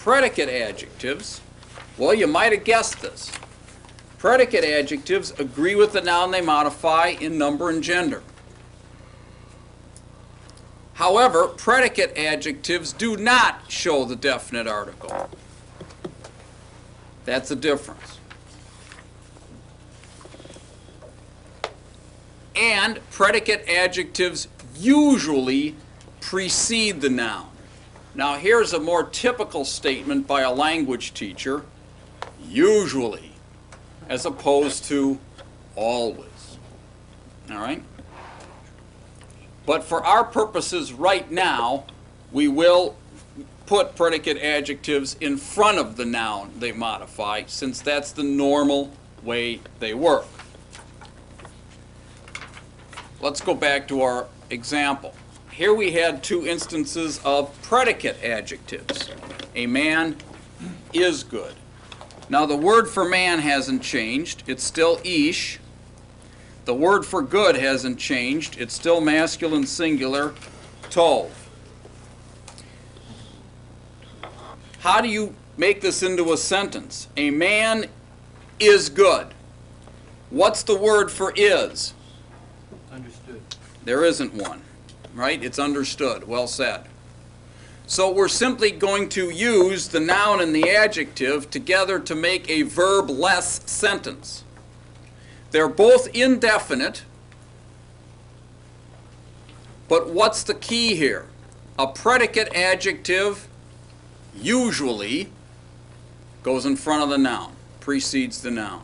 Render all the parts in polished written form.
predicate adjectives, well, you might have guessed this. Predicate adjectives agree with the noun they modify in number and gender. However, predicate adjectives do not show the definite article. That's the difference. And predicate adjectives usually precede the noun. Now here's a more typical statement by a language teacher, usually, as opposed to always. All right? But for our purposes right now, we will put predicate adjectives in front of the noun they modify, since that's the normal way they work. Let's go back to our example. Here we had two instances of predicate adjectives. A man is good. Now the word for man hasn't changed. It's still ish. The word for good hasn't changed. It's still masculine singular, tov. How do you make this into a sentence? A man is good. What's the word for is? Understood. There isn't one, right? It's understood. Well said. So we're simply going to use the noun and the adjective together to make a verb-less sentence. They're both indefinite, but what's the key here? A predicate adjective usually goes in front of the noun, precedes the noun.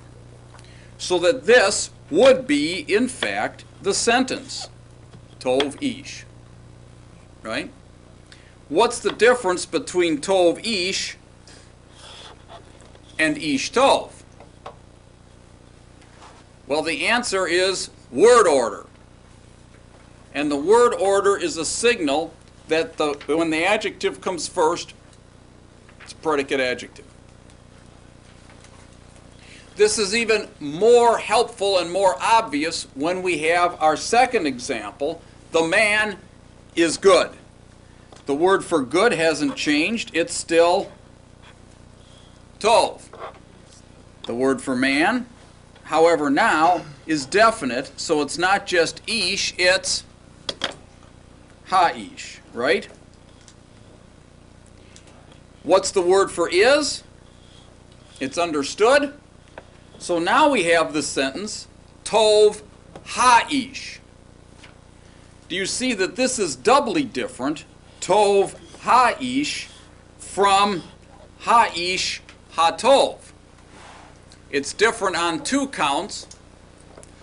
So that this would be, in fact, the sentence, tov ish, right? What's the difference between tov ish and ish tov? Well, the answer is word order. And the word order is a signal that when the adjective comes first, it's a predicate adjective. This is even more helpful and more obvious when we have our second example, the man is good. The word for good hasn't changed. It's still tov. The word for man, however, now is definite, so it's not just ish, it's ha-ish, right? What's the word for is? It's understood. So now we have the sentence, tov ha-ish. Do you see that this is doubly different, tov ha-ish, from ha-ish ha-tov? It's different on two counts.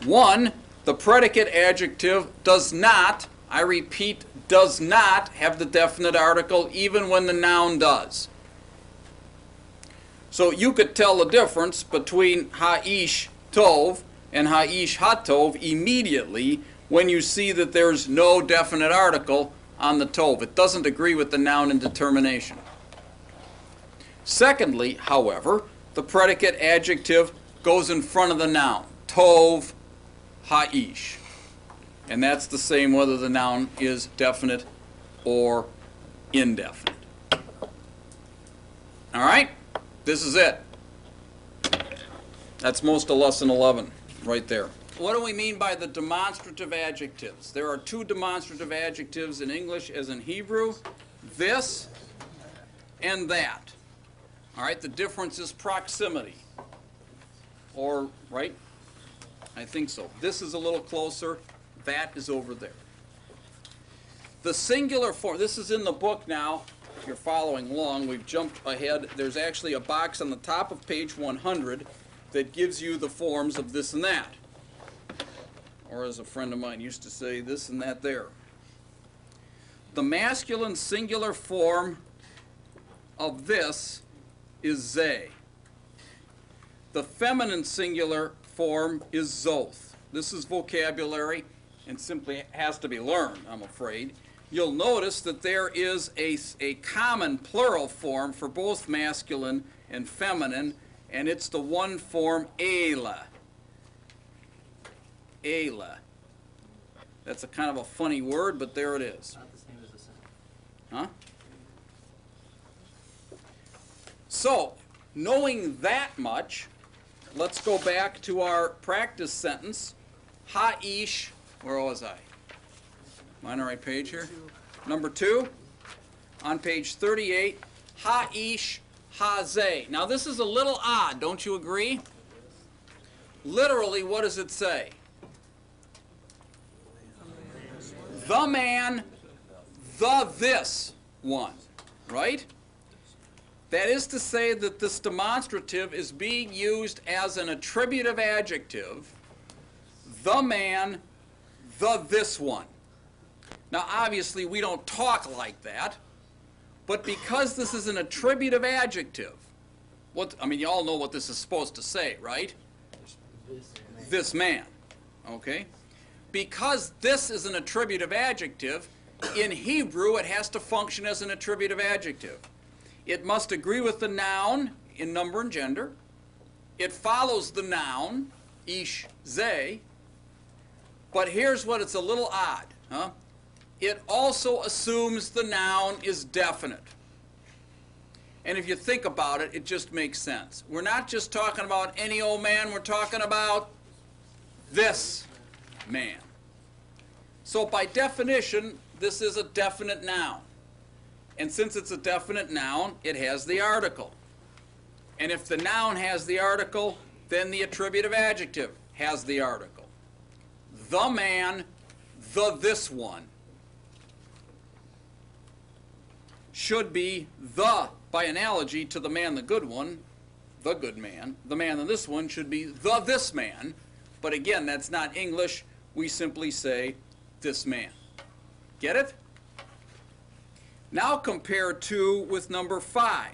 One, the predicate adjective does not, I repeat, does not have the definite article even when the noun does. So you could tell the difference between ha-ish tov and ha-ish ha-tov immediately when you see that there's no definite article on the tov. It doesn't agree with the noun in determination. Secondly, however, the predicate adjective goes in front of the noun, tov ha-ish. And that's the same whether the noun is definite or indefinite. All right? This is it. That's most of lesson 11 right there. What do we mean by the demonstrative adjectives? There are two demonstrative adjectives in English as in Hebrew, this and that. All right, the difference is proximity. Or, right? I think so. This is a little closer, that is over there. The singular form, this is in the book now. If you're following along, we've jumped ahead. There's actually a box on the top of page 100 that gives you the forms of this and that. Or as a friend of mine used to say, this and that there. The masculine singular form of this is ze. The feminine singular form is zoth. This is vocabulary and simply has to be learned, I'm afraid. You'll notice that there is a common plural form for both masculine and feminine, and it's the one form ela. Ela. That's a kind of a funny word, but there it is. Not the same as the same. Huh? So, knowing that much, let's go back to our practice sentence. Ha-ish, where was I? Am I on the right page here? Number 2, on page 38, ha-ish, ha-zeh. Now this is a little odd, don't you agree? Literally, what does it say? The man, the this one, right? That is to say that this demonstrative is being used as an attributive adjective, the man, the this one. Now obviously we don't talk like that, but because this is an attributive adjective, you all know what this is supposed to say, right? This man, okay? Because this is an attributive adjective, in Hebrew it has to function as an attributive adjective. It must agree with the noun in number and gender. It follows the noun, ish, zeh. But here's what it's a little odd. Huh? It also assumes the noun is definite. And if you think about it, it just makes sense. We're not just talking about any old man, we're talking about this man. So by definition, this is a definite noun. And since it's a definite noun, it has the article. And if the noun has the article, then the attributive adjective has the article. The man, the this one, should be the, by analogy to the man, the good one, the good man. The man, the this one, should be the this man. But again, that's not English. We simply say this man. Get it? Now compare 2 with number 5.